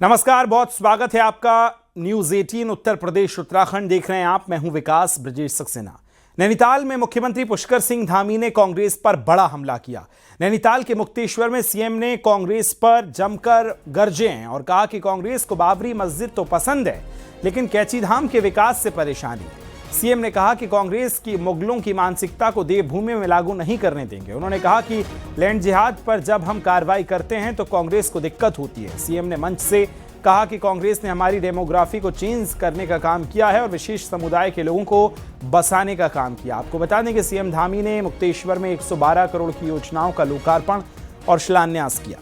नमस्कार, बहुत स्वागत है आपका न्यूज 18 उत्तर प्रदेश उत्तराखंड देख रहे हैं आप। मैं हूं विकास ब्रजेश सक्सेना। नैनीताल में मुख्यमंत्री पुष्कर सिंह धामी ने कांग्रेस पर बड़ा हमला किया। नैनीताल के मुक्तेश्वर में सीएम ने कांग्रेस पर जमकर गरजे हैं और कहा कि कांग्रेस को बाबरी मस्जिद तो पसंद है, लेकिन कैचीधाम के विकास से परेशानी है। सीएम ने कहा कि कांग्रेस की मुगलों की मानसिकता को देवभूमि में लागू नहीं करने देंगे। उन्होंने कहा कि लैंड जिहाद पर जब हम कार्रवाई करते हैं तो कांग्रेस को दिक्कत होती है। सीएम ने मंच से कहा कि कांग्रेस ने हमारी डेमोग्राफी को चेंज करने का काम किया है और विशेष समुदाय के लोगों को बसाने का काम किया। आपको बता दें कि सीएम धामी ने मुक्तेश्वर में 112 करोड़ की योजनाओं का लोकार्पण और शिलान्यास किया।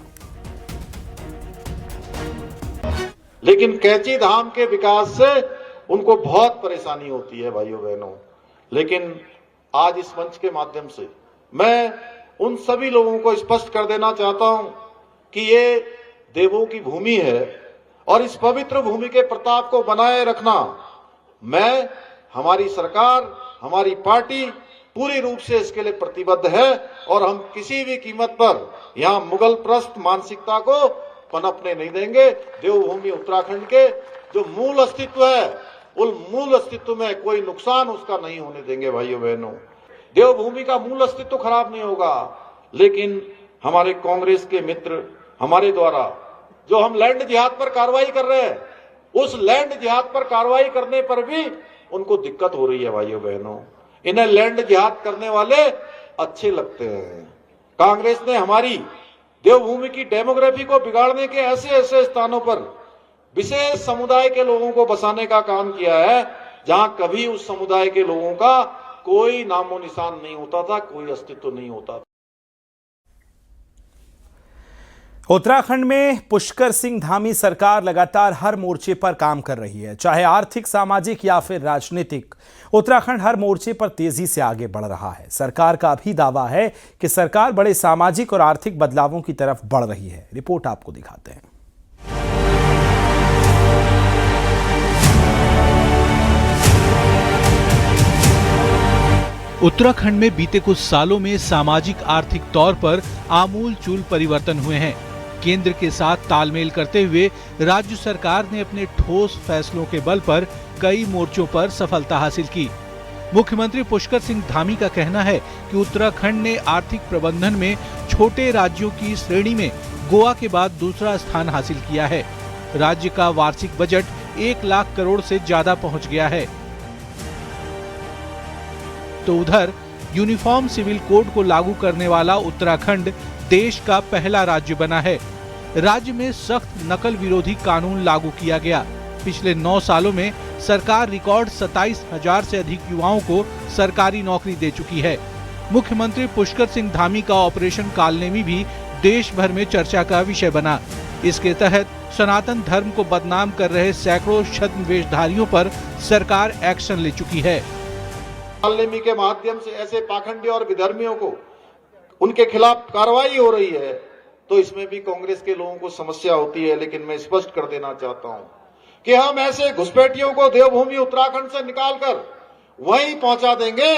लेकिन कैचीधाम के विकास से उनको बहुत परेशानी होती है भाइयों बहनों। लेकिन आज इस मंच के माध्यम से मैं उन सभी लोगों को स्पष्ट कर देना चाहता हूं कि ये देवों की भूमि है और इस पवित्र भूमि के प्रताप को बनाए रखना मैं, हमारी सरकार, हमारी पार्टी पूरी रूप से इसके लिए प्रतिबद्ध है और हम किसी भी कीमत पर यहां मुगल प्रस्त मानसिकता को पनपने नहीं देंगे। देवभूमि उत्तराखंड के जो मूल अस्तित्व है, उन मूल अस्तित्व में कोई नुकसान उसका नहीं होने देंगे भाइयों बहनों। देवभूमि का मूल अस्तित्व खराब नहीं होगा, लेकिन हमारे कांग्रेस के मित्र हमारे द्वारा जो हम लैंड जिहाद पर कार्रवाई कर रहे हैं, उस लैंड जिहाद पर कार्रवाई करने पर भी उनको दिक्कत हो रही है भाइयों बहनों। इन्हें लैंड जिहाद करने वाले अच्छे लगते हैं। कांग्रेस ने हमारी देवभूमि की डेमोग्राफी को बिगाड़ने के ऐसे ऐसे स्थानों पर विशेष समुदाय के लोगों को बसाने का काम किया है जहां कभी उस समुदाय के लोगों का कोई नामो निशान नहीं होता था, कोई अस्तित्व नहीं होता था। उत्तराखंड में पुष्कर सिंह धामी सरकार लगातार हर मोर्चे पर काम कर रही है, चाहे आर्थिक, सामाजिक या फिर राजनीतिक। उत्तराखंड हर मोर्चे पर तेजी से आगे बढ़ रहा है। सरकार का भी दावा है कि सरकार बड़े सामाजिक और आर्थिक बदलावों की तरफ बढ़ रही है। रिपोर्ट आपको दिखाते हैं। उत्तराखंड में बीते कुछ सालों में सामाजिक आर्थिक तौर पर आमूल चूल परिवर्तन हुए हैं। केंद्र के साथ तालमेल करते हुए राज्य सरकार ने अपने ठोस फैसलों के बल पर कई मोर्चों पर सफलता हासिल की। मुख्यमंत्री पुष्कर सिंह धामी का कहना है कि उत्तराखंड ने आर्थिक प्रबंधन में छोटे राज्यों की श्रेणी में गोवा के बाद दूसरा स्थान हासिल किया है। राज्य का वार्षिक बजट 1 लाख करोड़ से ज्यादा पहुंच गया है। तो उधर यूनिफॉर्म सिविल कोड को लागू करने वाला उत्तराखंड देश का पहला राज्य बना है। राज्य में सख्त नकल विरोधी कानून लागू किया गया। पिछले 9 सालों में सरकार रिकॉर्ड 27,000 से अधिक युवाओं को सरकारी नौकरी दे चुकी है। मुख्यमंत्री पुष्कर सिंह धामी का ऑपरेशन कालनेमी भी देश भर में चर्चा का विषय बना। इसके तहत सनातन धर्म को बदनाम कर रहे सैकड़ों छद्म वेशधारियों पर सरकार एक्शन ले चुकी है। कालनेमी के माध्यम से ऐसे पाखंडी और विधर्मियों को उनके खिलाफ कार्रवाई हो रही है, तो इसमें भी कांग्रेस के लोगों को समस्या होती है। लेकिन मैं स्पष्ट कर देना चाहता हूं कि हम ऐसे घुसपैठियों को देवभूमि उत्तराखंड से निकालकर वहीं पहुंचा देंगे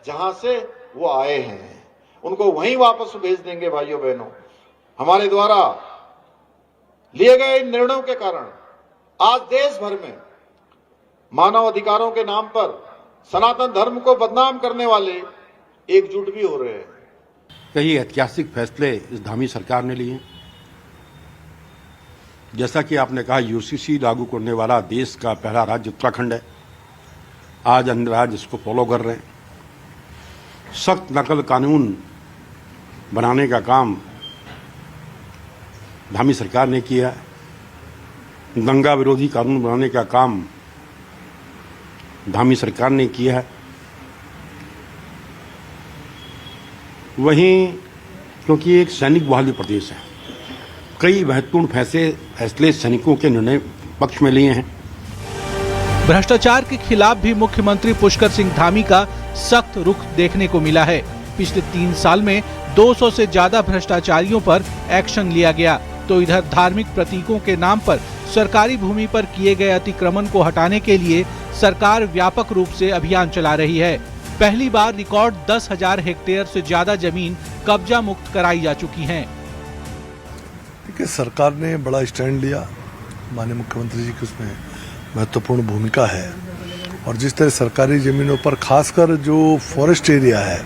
जहां से वो आए हैं, उनको वहीं वापस भेज देंगे भाइयों बहनों। हमारे द्वारा लिए गए इन निर्णयों के कारण आज देश भर में मानव अधिकारों के नाम पर सनातन धर्म को बदनाम करने वाले एकजुट भी हो रहे हैं। कई ऐतिहासिक फैसले इस धामी सरकार ने लिए। जैसा कि आपने कहा, यूसीसी लागू करने वाला देश का पहला राज्य उत्तराखंड है। आज अन्य राज्य इसको फॉलो कर रहे हैं। सख्त नकल कानून बनाने का काम धामी सरकार ने किया है। दंगा विरोधी कानून बनाने का काम धामी सरकार ने किया है। वहीं क्योंकि एक सैनिक बहुल प्रदेश है, कई महत्वपूर्ण फैसले सैनिकों के निर्णय पक्ष में लिए हैं। भ्रष्टाचार के खिलाफ भी मुख्यमंत्री पुष्कर सिंह धामी का सख्त रुख देखने को मिला है। पिछले 3 साल में 200 से ज्यादा भ्रष्टाचारियों पर एक्शन लिया गया। तो इधर धार्मिक प्रतीकों के नाम पर सरकारी भूमि पर किए गए अतिक्रमण को हटाने के लिए सरकार व्यापक रूप से अभियान चला रही है। पहली बार रिकॉर्ड 10,000 हेक्टेयर से ज्यादा जमीन कब्जा मुक्त कराई जा चुकी है। सरकार ने बड़ा स्टैंड लिया माननीय मुख्यमंत्री जी की उसमें महत्वपूर्ण भूमिका है। और जिस तरह सरकारी ज़मीनों पर खासकर जो फॉरेस्ट एरिया है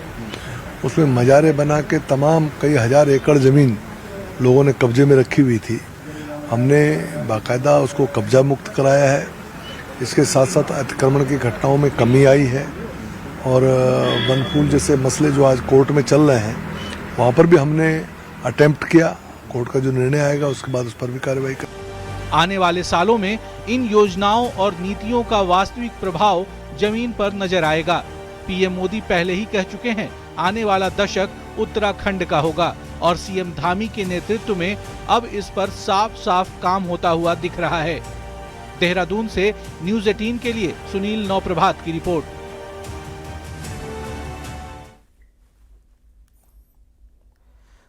उसमें मजारे बना के तमाम कई हज़ार एकड़ ज़मीन लोगों ने कब्जे में रखी हुई थी, हमने बाकायदा उसको कब्जा मुक्त कराया है। इसके साथ साथ अतिक्रमण की घटनाओं में कमी आई है और वन फूल जैसे मसले जो आज कोर्ट में चल रहे हैं वहाँ पर भी हमने अटेम्प्ट किया। कोर्ट का जो निर्णय आएगा उसके बाद उस पर भी कार्रवाई कर। आने वाले सालों में इन योजनाओं और नीतियों का वास्तविक प्रभाव जमीन पर नजर आएगा। पीएम मोदी पहले ही कह चुके हैं, आने वाला दशक उत्तराखंड का होगा और सीएम धामी के नेतृत्व में अब इस पर साफ साफ काम होता हुआ दिख रहा है। देहरादून से न्यूज़ 18 के लिए सुनील नौप्रभात की रिपोर्ट।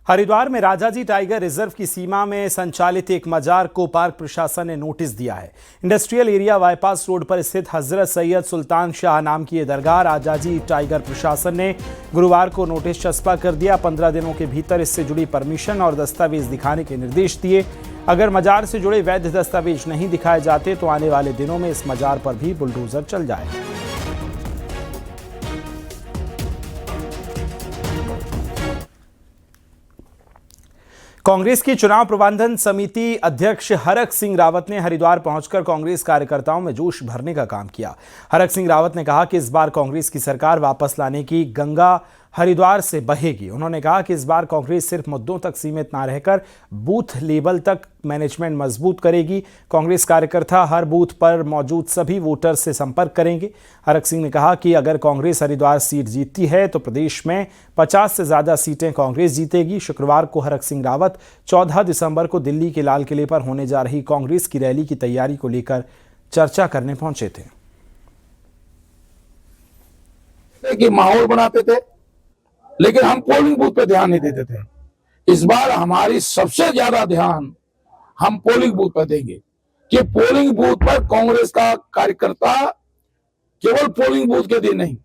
हरिद्वार में राजाजी टाइगर रिजर्व की सीमा में संचालित एक मजार को पार्क प्रशासन ने नोटिस दिया है। इंडस्ट्रियल एरिया बाईपास रोड पर स्थित हजरत सैयद सुल्तान शाह नाम की ये दरगाह राजाजी टाइगर प्रशासन ने गुरुवार को नोटिस चस्पा कर दिया। 15 दिनों के भीतर इससे जुड़ी परमिशन और दस्तावेज दिखाने के निर्देश दिए। अगर मजार से जुड़े वैध दस्तावेज नहीं दिखाए जाते तो आने वाले दिनों में इस मजार पर भी बुलडोजर चल जाएगा। कांग्रेस की चुनाव प्रबंधन समिति अध्यक्ष हरक सिंह रावत ने हरिद्वार पहुंचकर कांग्रेस कार्यकर्ताओं में जोश भरने का काम किया। हरक सिंह रावत ने कहा कि इस बार कांग्रेस की सरकार वापस लाने की गंगा हरिद्वार से बहेगी। उन्होंने कहा कि इस बार कांग्रेस सिर्फ मुद्दों तक सीमित ना रहकर बूथ लेवल तक मैनेजमेंट मजबूत करेगी। कांग्रेस कार्यकर्ता हर बूथ पर मौजूद सभी वोटर से संपर्क करेंगे। हरक सिंह ने कहा कि अगर कांग्रेस हरिद्वार सीट जीतती है तो प्रदेश में 50 से ज्यादा सीटें कांग्रेस जीतेगी। शुक्रवार को हरक सिंह रावत 14 दिसंबर को दिल्ली के लाल किले पर होने जा रही कांग्रेस की रैली की तैयारी को लेकर चर्चा करने पहुंचे थे। कि माहौल बनाते थे लेकिन हम पोलिंग बूथ पे ध्यान नहीं देते थे। इस बार हमारी सबसे ज्यादा ध्यान हम पोलिंग बूथ पर देंगे कि पोलिंग बूथ पर कांग्रेस का कार्यकर्ता केवल पोलिंग बूथ के दिन नहीं,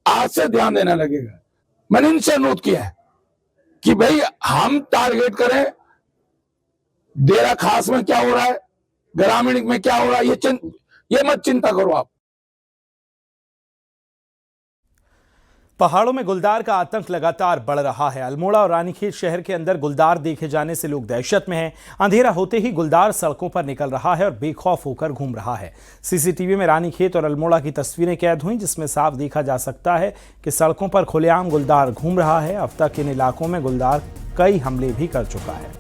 आज से ध्यान देने लगेगा। मैंने इनसे अनुरोध किया है कि भाई हम टारगेट करें देरा खास में क्या हो रहा है, ग्रामीण में क्या हो रहा है, ये मत चिंता करो आप। पहाड़ों में गुलदार का आतंक लगातार बढ़ रहा है। अल्मोड़ा और रानीखेत शहर के अंदर गुलदार देखे जाने से लोग दहशत में हैं। अंधेरा होते ही गुलदार सड़कों पर निकल रहा है और बेखौफ होकर घूम रहा है। सीसीटीवी में रानीखेत और अल्मोड़ा की तस्वीरें कैद हुई जिसमें साफ देखा जा सकता है कि सड़कों पर खुलेआम गुलदार घूम रहा है। अब तक इन इलाकों में गुलदार कई हमले भी कर चुका है।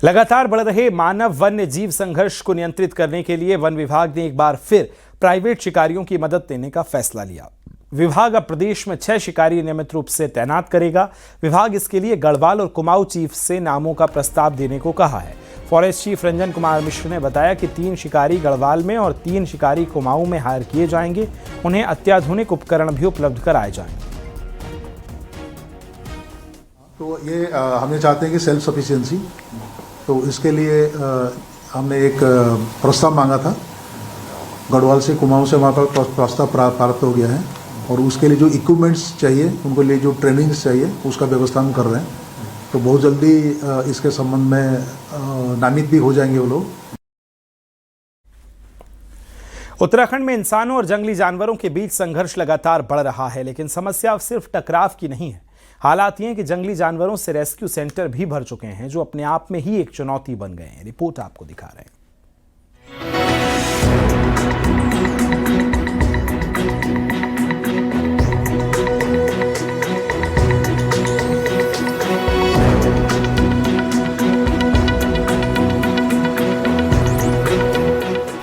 लगातार बढ़ रहे मानव वन्य जीव संघर्ष को नियंत्रित करने के लिए वन विभाग ने एक बार फिर प्राइवेट शिकारियों की मदद लेने का फैसला लिया। विभाग अब प्रदेश में 6 शिकारी नियमित रूप से तैनात करेगा। विभाग इसके लिए गढ़वाल और कुमाऊं चीफ से नामों का प्रस्ताव देने को कहा है। फॉरेस्ट चीफ रंजन कुमार मिश्र ने बताया कि 3 शिकारी गढ़वाल में और 3 शिकारी कुमाऊं में हायर किए जाएंगे। उन्हें अत्याधुनिक उपकरण भी उपलब्ध कराए जाएंगे। तो ये हम चाहते हैं कि सेल्फ सफिशिएंसी, तो इसके लिए हमने एक प्रस्ताव मांगा था गढ़वाल से, कुमाऊं से वहाँ पर प्रस्ताव प्राप्त हो गया है और उसके लिए जो इक्विपमेंट्स चाहिए, उनको लिए जो ट्रेनिंग्स चाहिए, उसका व्यवस्था हम कर रहे हैं। तो बहुत जल्दी इसके संबंध में नामित भी हो जाएंगे वो लोग। उत्तराखंड में इंसानों और जंगली जानवरों के बीच संघर्ष लगातार बढ़ रहा है, लेकिन समस्या अब सिर्फ टकराव की नहीं है। हालात ये हैं कि जंगली जानवरों से रेस्क्यू सेंटर भी भर चुके हैं, जो अपने आप में ही एक चुनौती बन गए हैं। रिपोर्ट आपको दिखा रहे हैं।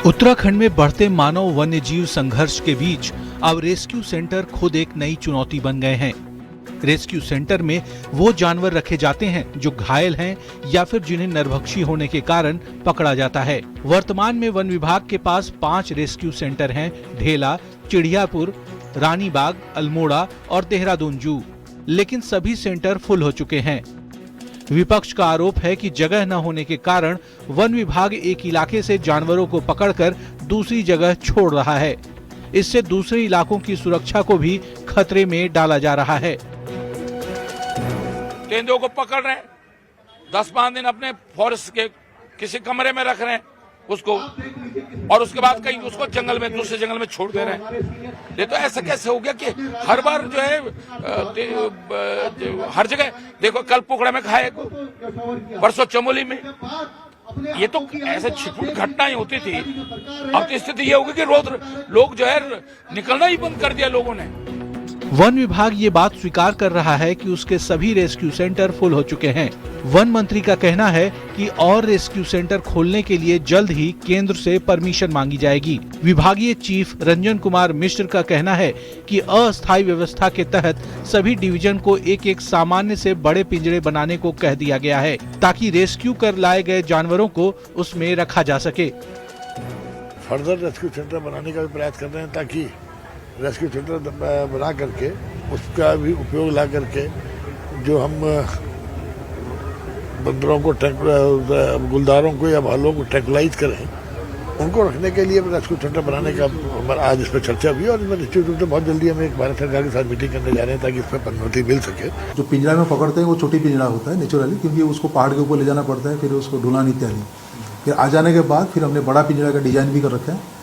उत्तराखंड में बढ़ते मानव वन्य जीव संघर्ष के बीच अब रेस्क्यू सेंटर खुद एक नई चुनौती बन गए हैं। रेस्क्यू सेंटर में वो जानवर रखे जाते हैं जो घायल हैं या फिर जिन्हें नरभक्षी होने के कारण पकड़ा जाता है। वर्तमान में वन विभाग के पास 5 रेस्क्यू सेंटर हैं, ढेला, चिड़ियापुर, रानीबाग, अल्मोड़ा और देहरादून जू। लेकिन सभी सेंटर फुल हो चुके हैं। विपक्ष का आरोप है कि जगह न होने के कारण वन विभाग एक इलाके से जानवरों को पकड़कर दूसरी जगह छोड़ रहा है। इससे दूसरे इलाकों की सुरक्षा को भी खतरे में डाला जा रहा है। तेंदुओं को पकड़ रहे हैं, 10-5 दिन अपने फॉरेस्ट के किसी कमरे में रख रहे हैं उसको, और उसके बाद कहीं उसको जंगल में, दूसरे जंगल में छोड़ दे रहे हैं। ये तो ऐसा कैसे हो गया कि हर बार जो है हर जगह देखो, कल पोखड़ा में खाए, परसों चमोली में, ये तो ऐसे छिटपुट घटनाएं होती थी। अब तो स्थिति ये होगी कि रोज लोग जो है निकलना ही बंद कर दिया लोगों ने। वन विभाग ये बात स्वीकार कर रहा है कि उसके सभी रेस्क्यू सेंटर फुल हो चुके हैं। वन मंत्री का कहना है कि और रेस्क्यू सेंटर खोलने के लिए जल्द ही केंद्र से परमिशन मांगी जाएगी। विभागीय चीफ रंजन कुमार मिश्र का कहना है कि अस्थायी व्यवस्था के तहत सभी डिवीजन को एक एक सामान्य से बड़े पिंजरे बनाने को कह दिया गया है, ताकि रेस्क्यू कर लाए गए जानवरों को उसमें रखा जा सके। फर्दर रेस्क्यू सेंटर बनाने का भी प्रयास कर रहे हैं, ताकि रेस्क्यू सेंटर बना करके उसका भी उपयोग ला करके जो हम बंदरों को गुलदारों को या भालों को ट्रैंक्विलाइज करें, उनको रखने के लिए रेस्क्यू सेंटर बनाने का आज इस पर चर्चा हुई, और निश्चित रूप से बहुत जल्दी हम एक भारत सरकार के साथ मीटिंग करने जा रहे हैं ताकि इस पर अनुमति मिल सके। जो पिंजरा में पकड़ते हैं वो छोटी पिंजरा होता है नेचुरली, क्योंकि उसको पहाड़ के ऊपर ले जाना पड़ता है, फिर उसको ढुलान इत्यादि। फिर आ जाने के बाद फिर हमने बड़ा पिंजरा का डिजाइन भी कर रखा है।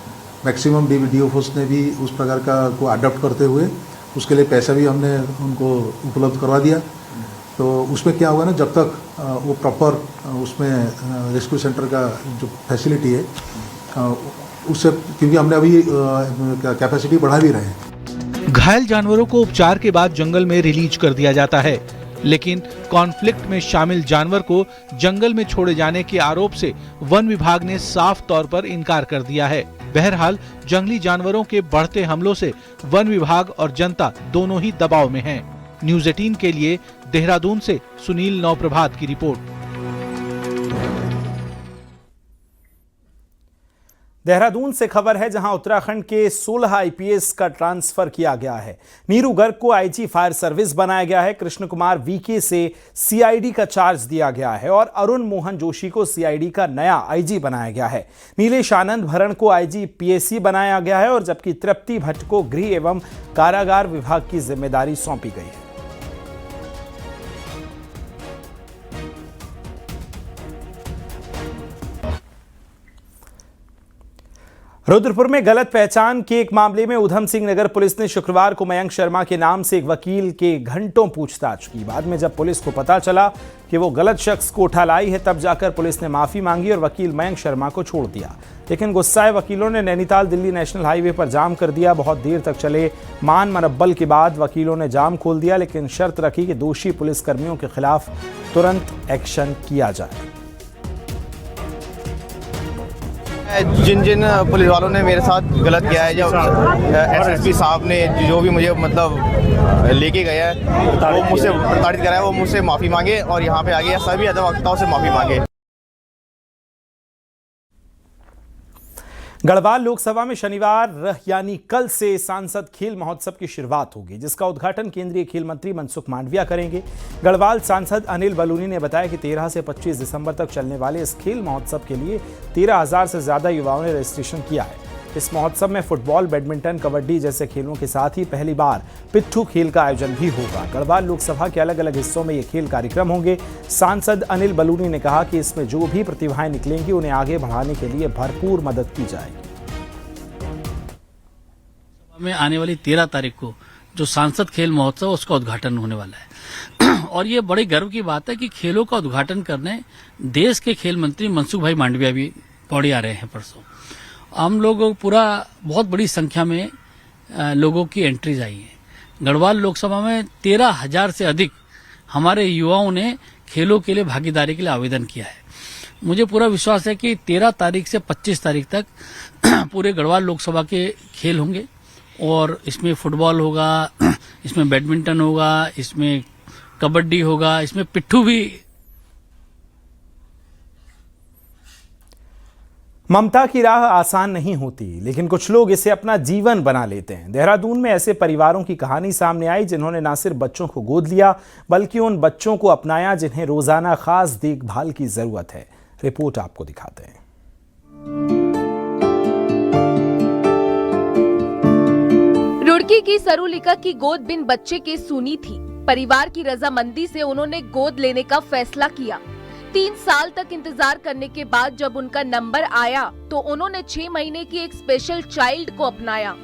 मैक्सिमम DFOs ने भी उस प्रकार का को अडॉप्ट करते हुए उसके लिए पैसा भी हमने उनको उपलब्ध करवा दिया। तो उसमें क्या होगा ना, जब तक वो प्रॉपर उसमें रेस्क्यू सेंटर का जो फैसिलिटी है उससे, क्योंकि हमने अभी कैपेसिटी बढ़ा भी रहे हैं। घायल जानवरों को उपचार के बाद जंगल में रिलीज कर दिया जाता है, लेकिन कॉन्फ्लिक्ट में शामिल जानवर को जंगल में छोड़े जाने के आरोप से वन विभाग ने साफ तौर पर इनकार कर दिया है। बहरहाल जंगली जानवरों के बढ़ते हमलों से वन विभाग और जनता दोनों ही दबाव में हैं। न्यूज़ 18 के लिए देहरादून से सुनील नौप्रभात की रिपोर्ट। देहरादून से खबर है, जहां उत्तराखंड के 16 IPS का ट्रांसफर किया गया है। नीरू गर्ग को IG फायर सर्विस बनाया गया है। कृष्ण कुमार VK से CID का चार्ज दिया गया है और अरुण मोहन जोशी को CID का नया IG बनाया गया है। नीलेश आनंद भरण को IG PSC बनाया गया है, और जबकि तृप्ति भट्ट को गृह एवं कारागार विभाग की जिम्मेदारी सौंपी गई है। रुद्रपुर में गलत पहचान के एक मामले में उधम सिंह नगर पुलिस ने शुक्रवार को मयंक शर्मा के नाम से एक वकील के घंटों पूछताछ की। बाद में जब पुलिस को पता चला कि वो गलत शख्स को उठा लाई है, तब जाकर पुलिस ने माफी मांगी और वकील मयंक शर्मा को छोड़ दिया। लेकिन गुस्साए वकीलों ने नैनीताल दिल्ली नेशनल हाईवे पर जाम कर दिया। बहुत देर तक चले मान मरब्बल के बाद वकीलों ने जाम खोल दिया, लेकिन शर्त रखी कि दोषी पुलिसकर्मियों के खिलाफ तुरंत एक्शन किया जाए। जिन जिन पुलिस वालों ने मेरे साथ गलत किया है, जो SSP साहब ने जो भी मुझे मतलब लेके गया है, वो मुझसे प्रताड़ित करा है, वो मुझसे माफ़ी मांगे और यहाँ पे आगे सभी अधिवक्ताओं से माफ़ी मांगे। गढ़वाल लोकसभा में शनिवार यानी कल से सांसद खेल महोत्सव की शुरुआत होगी, जिसका उद्घाटन केंद्रीय खेल मंत्री मनसुख मांडविया करेंगे। गढ़वाल सांसद अनिल बलूनी ने बताया कि 13 से 25 दिसंबर तक चलने वाले इस खेल महोत्सव के लिए 13,000 से ज्यादा युवाओं ने रजिस्ट्रेशन किया है। इस महोत्सव में फुटबॉल, बैडमिंटन, कबड्डी जैसे खेलों के साथ ही पहली बार पिट्ठू खेल का आयोजन भी होगा। गढ़वाल लोकसभा के अलग अलग हिस्सों में ये खेल कार्यक्रम होंगे। सांसद अनिल बलूनी ने कहा कि इसमें जो भी प्रतिभाएं निकलेंगी उन्हें आगे बढ़ाने के लिए भरपूर मदद की जाएगी। में आने वाली 13 तारीख को जो सांसद खेल महोत्सव उसका उद्घाटन होने वाला है और ये बड़े गर्व की बात है कि खेलों का उद्घाटन करने देश के खेल मंत्री मनसुख भाई मांडविया भी पौड़ी आ रहे हैं। परसों हम लोग पूरा बहुत बड़ी संख्या में लोगों की एंट्रीज आई है। गढ़वाल लोकसभा में 13,000 से अधिक हमारे युवाओं ने खेलों के लिए भागीदारी के लिए आवेदन किया है। मुझे पूरा विश्वास है कि 13 तारीख से 25 तारीख तक पूरे गढ़वाल लोकसभा के खेल होंगे और इसमें फुटबॉल होगा, इसमें बैडमिंटन होगा, इसमें कबड्डी होगा, इसमें पिट्ठू भी। ममता की राह आसान नहीं होती, लेकिन कुछ लोग इसे अपना जीवन बना लेते हैं। देहरादून में ऐसे परिवारों की कहानी सामने आई जिन्होंने न सिर्फ बच्चों को गोद लिया बल्कि उन बच्चों को अपनाया जिन्हें रोजाना खास देखभाल की जरूरत है। रिपोर्ट आपको दिखाते हैं। रुड़की की सरुलिका की गोद बिन बच्चे के सूनी थी। परिवार की रजामंदी से उन्होंने गोद लेने का फैसला किया। 3 साल तक इंतजार करने के बाद जब उनका नंबर आया तो उन्होंने 6 महीने की एक स्पेशल चाइल्ड को अपनाया।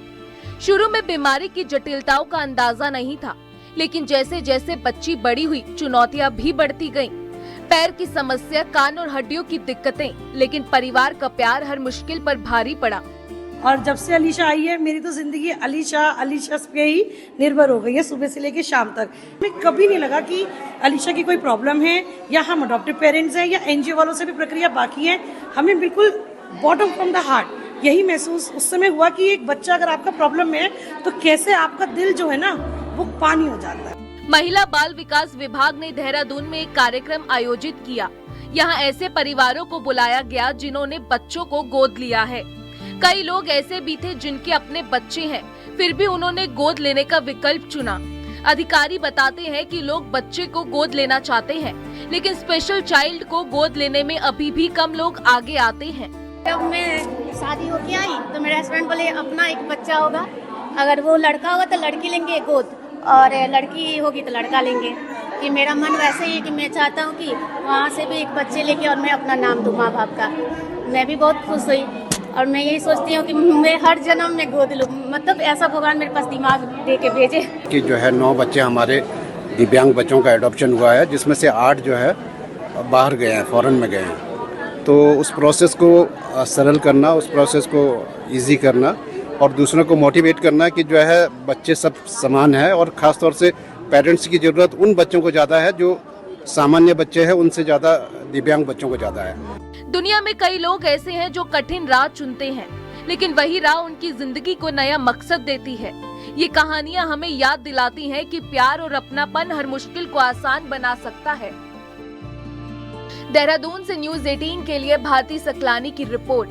शुरू में बीमारी की जटिलताओं का अंदाजा नहीं था, लेकिन जैसे जैसे बच्ची बड़ी हुई चुनौतियां भी बढ़ती गईं। पैर की समस्या, कान और हड्डियों की दिक्कतें, लेकिन परिवार का प्यार हर मुश्किल पर भारी पड़ा। और जब से अलीशा आई है मेरी तो जिंदगी अलीशा पे ही निर्भर हो गई है, सुबह से लेकर शाम तक। हमें कभी नहीं लगा कि अलीशा की कोई प्रॉब्लम है या हम अडॉप्टिव पेरेंट्स हैं या एनजीओ वालों से भी प्रक्रिया बाकी है। हमें बिल्कुल बॉटम फ्रॉम द हार्ट यही महसूस उस समय हुआ कि एक बच्चा अगर आपका प्रॉब्लम है तो कैसे आपका दिल जो है ना वो पानी हो जाता है। महिला बाल विकास विभाग ने देहरादून में एक कार्यक्रम आयोजित किया। यहाँ ऐसे परिवारों को बुलाया गया जिन्होंने बच्चों को गोद लिया है। कई लोग ऐसे भी थे जिनके अपने बच्चे हैं, फिर भी उन्होंने गोद लेने का विकल्प चुना। अधिकारी बताते हैं कि लोग बच्चे को गोद लेना चाहते हैं, लेकिन स्पेशल चाइल्ड को गोद लेने में अभी भी कम लोग आगे आते हैं। जब मैं शादी होके आई तो मेरे हस्बैंड बोले अपना एक बच्चा होगा, अगर वो लड़का होगा तो लड़की लेंगे गोद, और लड़की होगी तो लड़का लेंगे। कि मेरा मन वैसे ही है कि मैं चाहता हूँ कि वहाँ से भी एक बच्चे लेके और मैं अपना नाम दूँ माँ बाप का। मैं भी बहुत खुश हुई और मैं यही सोचती हूँ कि मैं हर जन्म में गोद लूँ, मतलब ऐसा भगवान मेरे पास दिमाग दे के भेजे। कि जो है 9 बच्चे हमारे दिव्यांग बच्चों का एडॉप्शन हुआ है, जिसमें से 8 जो है बाहर गए हैं, फॉरेन में गए हैं। तो उस प्रोसेस को सरल करना, उस प्रोसेस को इजी करना और दूसरों को मोटिवेट करना कि जो है बच्चे सब समान है, और ख़ास तौर से पेरेंट्स की ज़रूरत उन बच्चों को ज़्यादा है जो सामान्य बच्चे हैं, उनसे ज़्यादा दिव्यांग बच्चों को ज़्यादा है। दुनिया में कई लोग ऐसे हैं जो कठिन राह चुनते हैं, लेकिन वही राह उनकी जिंदगी को नया मकसद देती है। ये कहानियां हमें याद दिलाती हैं कि प्यार और अपनापन हर मुश्किल को आसान बना सकता है। देहरादून से न्यूज़ 18 के लिए भारती सकलानी की रिपोर्ट।